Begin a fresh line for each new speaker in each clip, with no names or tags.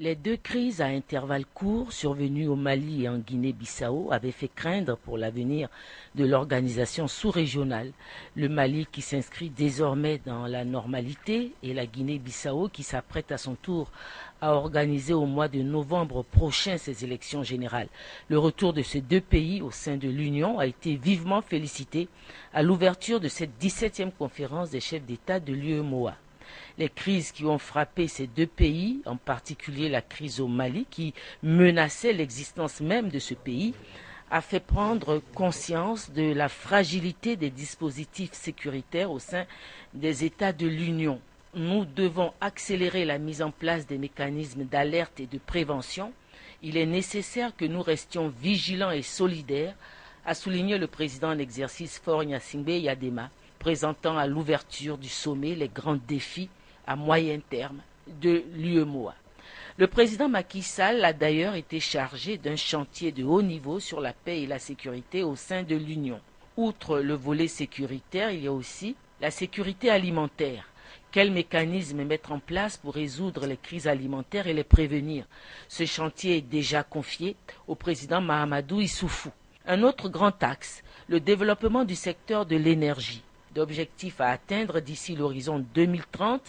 Les deux crises à intervalles courts survenues au Mali et en Guinée-Bissau avaient fait craindre pour l'avenir de l'organisation sous-régionale. Le Mali qui s'inscrit désormais dans la normalité et la Guinée-Bissau qui s'apprête à son tour à organiser au mois de novembre prochain ses élections générales. Le retour de ces deux pays au sein de l'Union a été vivement félicité à l'ouverture de cette 17e conférence des chefs d'État de l'UEMOA. Les crises qui ont frappé ces deux pays, en particulier la crise au Mali qui menaçait l'existence même de ce pays, a fait prendre conscience de la fragilité des dispositifs sécuritaires au sein des États de l'Union. Nous devons accélérer la mise en place des mécanismes d'alerte et de prévention. Il est nécessaire que nous restions vigilants et solidaires, a souligné le président en exercice Faure Gnassingbé Eyadema, présentant à l'ouverture du sommet les grands défis à moyen terme de l'UEMOA. Le président Macky Sall a d'ailleurs été chargé d'un chantier de haut niveau sur la paix et la sécurité au sein de l'Union. Outre le volet sécuritaire, il y a aussi la sécurité alimentaire. Quels mécanismes mettre en place pour résoudre les crises alimentaires et les prévenir? Ce chantier est déjà confié au président Mahamadou Issoufou. Un autre grand axe, le développement du secteur de l'énergie. D'objectifs à atteindre d'ici l'horizon 2030,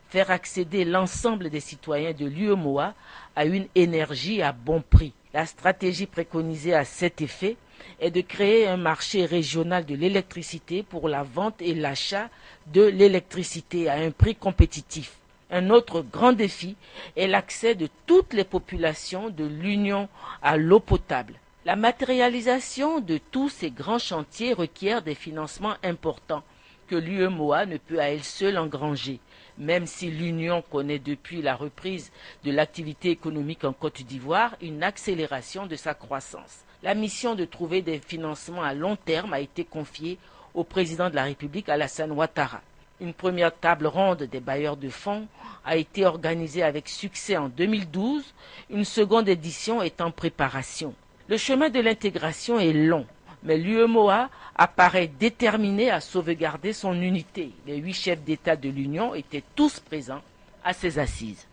faire accéder l'ensemble des citoyens de l'UEMOA à une énergie à bon prix. La stratégie préconisée à cet effet est de créer un marché régional de l'électricité pour la vente et l'achat de l'électricité à un prix compétitif. Un autre grand défi est l'accès de toutes les populations de l'Union à l'eau potable. La matérialisation de tous ces grands chantiers requiert des financements importants que l'UEMOA ne peut à elle seule engranger, même si l'Union connaît depuis la reprise de l'activité économique en Côte d'Ivoire une accélération de sa croissance. La mission de trouver des financements à long terme a été confiée au président de la République Alassane Ouattara. Une première table ronde des bailleurs de fonds a été organisée avec succès en 2012, une seconde édition est en préparation. Le chemin de l'intégration est long, mais l'UEMOA apparaît déterminé à sauvegarder son unité. Les 8 chefs d'État de l'Union étaient tous présents à ces assises.